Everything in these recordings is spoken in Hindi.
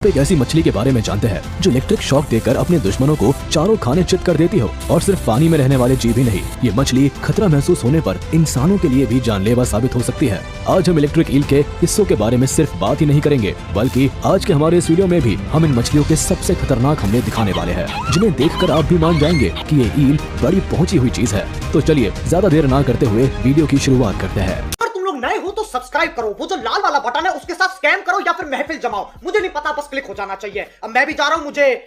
एक ऐसी मछली के बारे में जानते हैं जो इलेक्ट्रिक शॉक देकर अपने दुश्मनों को चारों खाने चित कर देती हो। और सिर्फ पानी में रहने वाले जीव ही नहीं, ये मछली खतरा महसूस होने पर इंसानों के लिए भी जानलेवा साबित हो सकती है। आज हम इलेक्ट्रिक ईल के हिस्सों के बारे में सिर्फ बात ही नहीं करेंगे, बल्कि आज के हमारे इस वीडियो में भी हम इन मछलियों के सबसे खतरनाक हमले दिखाने वाले हैं, जिन्हें देखकर आप भी मान जाएंगे कि ये ईल बड़ी पहुंची हुई चीज है। तो चलिए ज्यादा देर ना करते हुए वीडियो की शुरुआत करते हैं। नए हो तो सब्सक्राइब करो, वो जो लाल वाला बटन है उसके साथ स्कैम करो या फिर महफिल जमाओ, मुझे नहीं पता, बस क्लिक हो जाना चाहिए। अब मैं भी जा रहा हूं। मुझे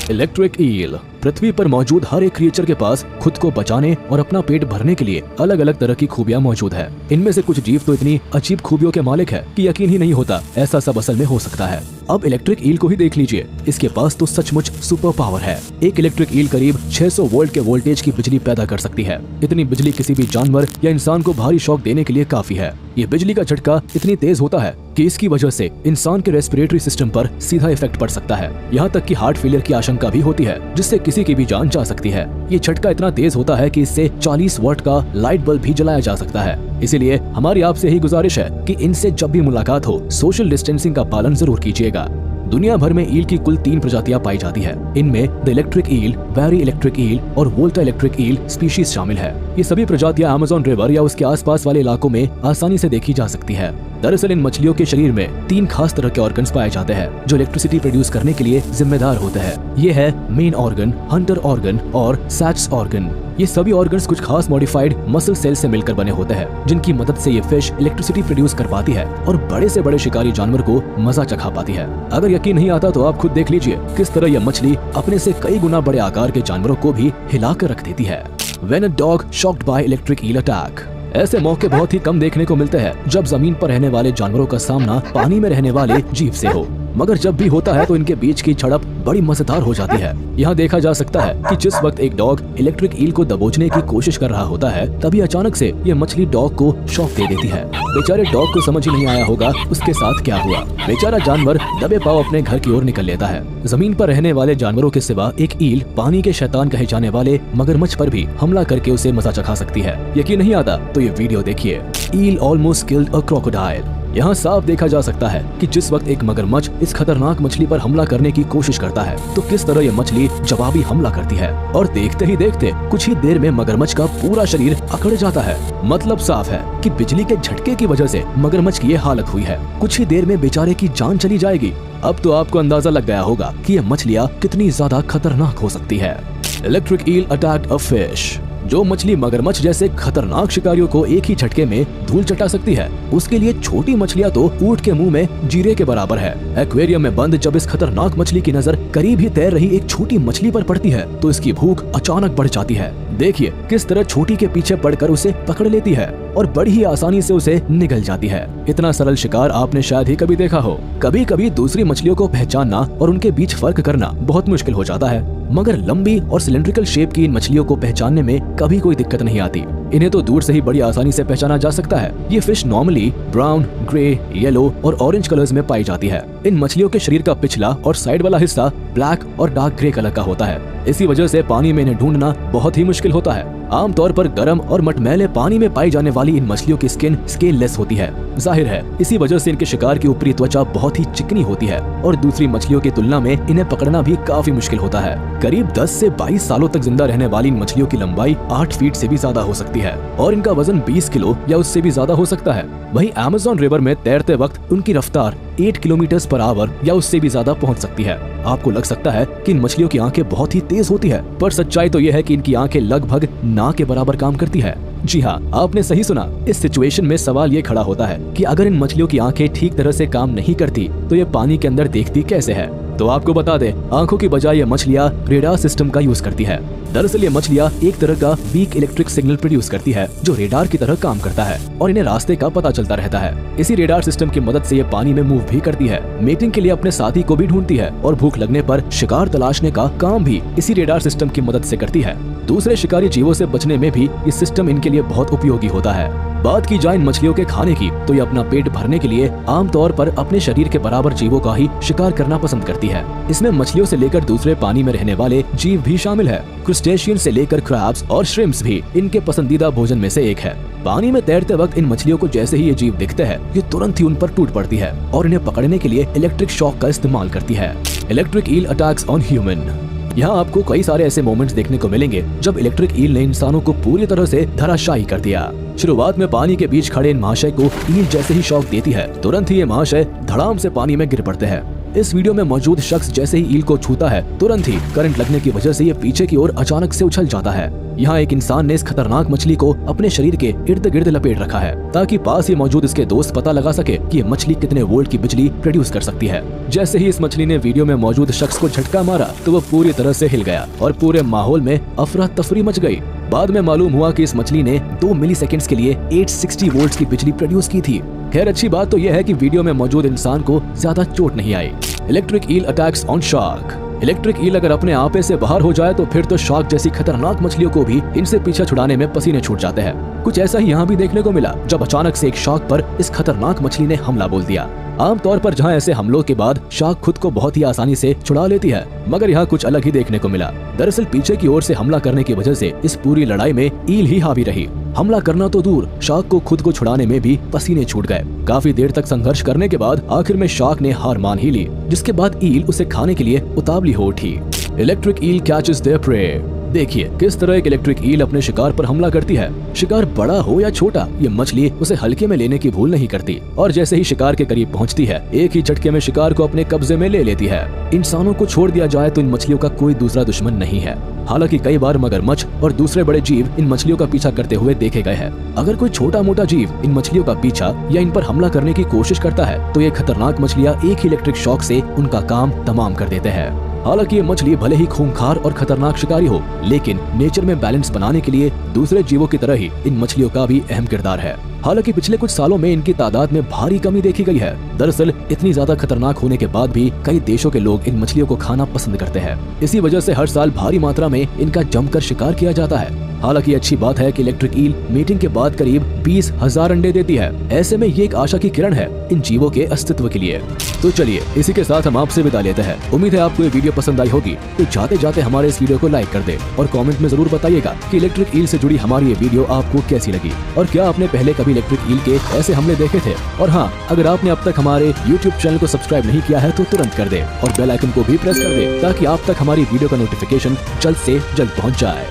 इलेक्ट्रिक ईल। पृथ्वी पर मौजूद हर एक क्रिएचर के पास खुद को बचाने और अपना पेट भरने के लिए अलग अलग तरह की खूबियां मौजूद है। इनमें से कुछ जीव तो इतनी अजीब खूबियों के मालिक है कि यकीन ही नहीं होता ऐसा सब असल में हो सकता है। अब इलेक्ट्रिक ईल को ही देख लीजिए, इसके पास तो सचमुच सुपर पावर है। एक इलेक्ट्रिक ईल करीब 600 वोल्ट के वोल्टेज की बिजली पैदा कर सकती है। इतनी बिजली किसी भी जानवर या इंसान को भारी शॉक देने के लिए काफी है। ये बिजली का झटका इतनी तेज होता है कि इसकी वजह से इंसान के रेस्पिरेटरी सिस्टम पर सीधा इफेक्ट पड़ सकता है। यहाँ तक कि हार्ट फेलियर की आशंका भी होती है, जिससे किसी की भी जान जा सकती है। ये झटका इतना तेज होता है कि इससे 40 वाट का लाइट बल्ब भी जलाया जा सकता है। इसीलिए हमारी आपसे यही गुजारिश है कि इनसे जब भी मुलाकात हो सोशल डिस्टेंसिंग का पालन जरूर कीजिएगा। दुनिया भर में ईल की कुल 3 प्रजातियां पाई जाती है। इनमें the electric eel, Vari electric eel और वोल्टा इलेक्ट्रिक ईल स्पीशीज शामिल है। ये सभी प्रजातियां अमेज़न रिवर या उसके आसपास वाले इलाकों में आसानी से देखी जा सकती है। दरअसल इन मछलियों के शरीर में 3 खास तरह के ऑर्गन्स पाए जाते हैं जो इलेक्ट्रिसिटी प्रोड्यूस करने के लिए जिम्मेदार होते हैं। ये है मेन ऑर्गन, हंटर ऑर्गन और सैट्स ऑर्गन। ये सभी ऑर्गन्स कुछ खास मॉडिफाइड मसल सेल से मिलकर बने होते हैं, जिनकी मदद से ये फिश इलेक्ट्रिसिटी प्रोड्यूस कर पाती है और बड़े से बड़े शिकारी जानवर को मजा चखा पाती है। अगर यकीन नहीं आता तो आप खुद देख लीजिए किस तरह यह मछली अपने से कई गुना बड़े आकार के जानवरों को भी हिला कर रख देती है। When a dog shocked by electric eel attack। ऐसे मौके बहुत ही कम देखने को मिलते हैं जब जमीन पर रहने वाले जानवरों का सामना पानी में रहने वाले जीव से हो, मगर जब भी होता है तो इनके बीच की झड़प बड़ी मजेदार हो जाती है। यहाँ देखा जा सकता है कि जिस वक्त एक डॉग इलेक्ट्रिक ईल को दबोचने की कोशिश कर रहा होता है, तभी अचानक से ये मछली डॉग को शॉक दे देती है। बेचारे डॉग को समझ ही नहीं आया होगा उसके साथ क्या हुआ। बेचारा जानवर दबे पाव अपने घर की ओर निकल लेता है। जमीन पर रहने वाले जानवरों के सिवा एक ईल पानी के शैतान कहे जाने वाले मगरमच्छ पर भी हमला करके उसे मजा चखा सकती है। यकीन नहीं आता तो ये वीडियो देखिए। ईल ऑलमोस्ट किल्ड अ क्रोकोडाइल। यहाँ साफ देखा जा सकता है कि जिस वक्त एक मगरमच्छ इस खतरनाक मछली पर हमला करने की कोशिश करता है तो किस तरह यह मछली जवाबी हमला करती है, और देखते ही देखते कुछ ही देर में मगरमच्छ का पूरा शरीर अकड़ जाता है। मतलब साफ है कि बिजली के झटके की वजह से मगरमच्छ की ये हालत हुई है। कुछ ही देर में बेचारे की जान चली जाएगी। अब तो आपको अंदाजा लग गया होगा कि ये मछलियाँ कितनी ज्यादा खतरनाक हो सकती है। Electric eel attacked a fish. जो मछली मगरमच्छ जैसे खतरनाक शिकारियों को एक ही झटके में धूल चटा सकती है, उसके लिए छोटी मछलियां तो ऊंट के मुंह में जीरे के बराबर है। एक्वेरियम में बंद जब इस खतरनाक मछली की नजर करीब ही तैर रही एक छोटी मछली पर पड़ती है तो इसकी भूख अचानक बढ़ जाती है। देखिए किस तरह छोटी के पीछे पड़कर उसे पकड़ लेती है और बड़ी ही आसानी से उसे निगल जाती है। इतना सरल शिकार आपने शायद ही कभी देखा हो। कभी कभी दूसरी मछलियों को पहचानना और उनके बीच फर्क करना बहुत मुश्किल हो जाता है, मगर लंबी और सिलेंड्रिकल शेप की इन मछलियों को पहचानने में कभी कोई दिक्कत नहीं आती। इन्हें तो दूर से ही बड़ी आसानी से पहचाना जा सकता है। ये fish normally brown, grey, yellow और ऑरेंज कलर्स में पाई जाती है। इन मछलियों के शरीर का पिछला और साइड वाला हिस्सा ब्लैक और डार्क ग्रे कलर का होता है। इसी वजह से पानी में इन्हें ढूंढना बहुत ही मुश्किल होता है। आमतौर पर गर्म और मटमैले पानी में पाई जाने वाली इन मछलियों की स्किन स्केललेस होती है। जाहिर है इसी वजह से इनके शिकार की ऊपरी त्वचा बहुत ही चिकनी होती है और दूसरी मछलियों की तुलना में इन्हें पकड़ना भी काफी मुश्किल होता है। करीब 10 से 22 सालों तक जिंदा रहने वाली इन मछलियों की लंबाई 8 फीट से भी ज्यादा हो सकती है और इनका वजन 20 किलो या उससे भी ज्यादा हो सकता है। वहीं अमेज़न रिवर में तैरते वक्त उनकी रफ्तार 8 किलोमीटर पर आवर या उससे भी ज्यादा पहुंच सकती है। आपको लग सकता है कि इन मछलियों की आंखें बहुत ही तेज होती है, पर सच्चाई तो यह है कि इनकी आंखें लगभग ना के बराबर काम करती है। जी हाँ, आपने सही सुना। इस सिचुएशन में सवाल ये खड़ा होता है कि अगर इन मछलियों की आंखें ठीक तरह से काम नहीं करती तो ये पानी के अंदर देखती कैसे है। तो आपको बता दें, आंखों की बजाय ये मछलियाँ रेडार सिस्टम का यूज करती है। दरअसल ये मछलियाँ एक तरह का वीक इलेक्ट्रिक सिग्नल प्रोड्यूस करती है जो रेडार की तरह काम करता है और इन्हें रास्ते का पता चलता रहता है। इसी रेडार सिस्टम की मदद से ये पानी में मूव भी करती है, मेटिंग के लिए अपने साथी को भी ढूंढती है और भूख लगने पर शिकार तलाशने का काम भी इसी रेडार सिस्टम की मदद से करती है। दूसरे शिकारी जीवों से बचने में भी ये सिस्टम इनके लिए बहुत उपयोगी होता है। बात की जाए इन मछलियों के खाने की तो ये अपना पेट भरने के लिए आमतौर पर अपने शरीर के बराबर जीवों का ही शिकार करना पसंद करती है। इसमें मछलियों से लेकर दूसरे पानी में रहने वाले जीव भी शामिल है। क्रुस्टेशियन से लेकर क्रैब्स और श्रिम्प्स भी इनके पसंदीदा भोजन में से एक है। पानी में तैरते वक्त इन मछलियों को जैसे ही ये जीव दिखते हैं, ये तुरंत ही उन पर टूट पड़ती है और इन्हें पकड़ने के लिए इलेक्ट्रिक शॉक का इस्तेमाल करती है। Electric eel attacks on human. यहाँ आपको कई सारे ऐसे मोमेंट्स देखने को मिलेंगे जब इलेक्ट्रिक ईल ने इंसानों को पूरी तरह से धराशायी कर दिया। शुरुआत में पानी के बीच खड़े इन महाशय को ईल जैसे ही शॉक देती है, तुरंत ही ये महाशय धड़ाम से पानी में गिर पड़ते हैं। इस वीडियो में मौजूद शख्स जैसे ही ईल को छूता है, तुरंत ही करंट लगने की वजह से ये पीछे की ओर अचानक से उछल जाता है। यहाँ एक इंसान ने इस खतरनाक मछली को अपने शरीर के इर्द गिर्द लपेट रखा है ताकि पास ही मौजूद इसके दोस्त पता लगा सके कि ये मछली कितने वोल्ट की बिजली प्रोड्यूस कर सकती है। जैसे ही इस मछली ने वीडियो में मौजूद शख्स को झटका मारा तो वो पूरी तरह से हिल गया और पूरे माहौल में अफरा तफरी मच गई। बाद में मालूम हुआ कि इस मछली ने 2 मिलीसेकंड्स के लिए 860 वोल्ट्स की बिजली प्रोड्यूस की थी। खैर अच्छी बात तो यह है कि वीडियो में मौजूद इंसान को ज्यादा चोट नहीं आई। Electric eel attacks on shark. Electric eel अगर अपने आपे से बाहर हो जाए तो फिर तो शार्क जैसी खतरनाक मछलियों को भी इनसे पीछा छुड़ाने में पसीने छूट जाते हैं। कुछ ऐसा ही यहाँ भी देखने को मिला जब अचानक से एक शार्क पर इस खतरनाक मछली ने हमला बोल दिया। आमतौर पर जहाँ ऐसे हमलों के बाद शार्क खुद को बहुत ही आसानी से छुड़ा लेती है, मगर यहाँ कुछ अलग ही देखने को मिला। दरअसल पीछे की ओर से हमला करने की वजह से इस पूरी लड़ाई में ईल ही हावी रही। हमला करना तो दूर, शार्क को खुद को छुड़ाने में भी पसीने छूट गए। काफी देर तक संघर्ष करने के बाद आखिर में शार्क ने हार मान ही ली, जिसके बाद ईल उसे खाने के लिए उतावली हो उठी। Electric eel catches their prey. देखिए किस तरह एक इलेक्ट्रिक ईल अपने शिकार पर हमला करती है। शिकार बड़ा हो या छोटा, ये मछली उसे हल्के में लेने की भूल नहीं करती और जैसे ही शिकार के करीब पहुंचती है, एक ही झटके में शिकार को अपने कब्जे में ले लेती है। इंसानों को छोड़ दिया जाए तो इन मछलियों का कोई दूसरा दुश्मन नहीं है। हालांकि कई बार मगरमच्छ और दूसरे बड़े जीव इन मछलियों का पीछा करते हुए देखे गए हैं। अगर कोई छोटा मोटा जीव इन मछलियों का पीछा या इन पर हमला करने की कोशिश करता है तो ये खतरनाक मछलियां एक ही इलेक्ट्रिक शॉक से उनका काम तमाम कर देते हैं। हालांकि ये मछली भले ही खूंखार और खतरनाक शिकारी हो, लेकिन नेचर में बैलेंस बनाने के लिए दूसरे जीवों की तरह ही इन मछलियों का भी अहम किरदार है। हालांकि पिछले कुछ सालों में इनकी तादाद में भारी कमी देखी गई है। दरअसल इतनी ज्यादा खतरनाक होने के बाद भी कई देशों के लोग इन मछलियों को खाना पसंद करते हैं। इसी वजह से हर साल भारी मात्रा में इनका जमकर शिकार किया जाता है। हालांकि अच्छी बात है कि इलेक्ट्रिक ईल मीटिंग के बाद करीब 20,000 अंडे देती है। ऐसे में ये एक आशा की किरण है इन जीवों के अस्तित्व के लिए। तो चलिए इसी के साथ हम आपसे विदा लेते हैं। उम्मीद है आपको ये वीडियो पसंद आई होगी, तो जाते जाते हमारे इस वीडियो को लाइक कर दे और कमेंट में जरूर बताइएगा कि इलेक्ट्रिक ईल से जुड़ी हमारी ये वीडियो आपको कैसी लगी और क्या आपने पहले कभी इलेक्ट्रिक ईल के ऐसे हमले देखे थे। और हाँ, अगर आपने अब तक हमारे YouTube चैनल को सब्सक्राइब नहीं किया है तो तुरंत कर दे और बेल आइकन को भी प्रेस कर दे ताकि आप तक हमारी वीडियो का नोटिफिकेशन जल्द से जल्द पहुँच जाए।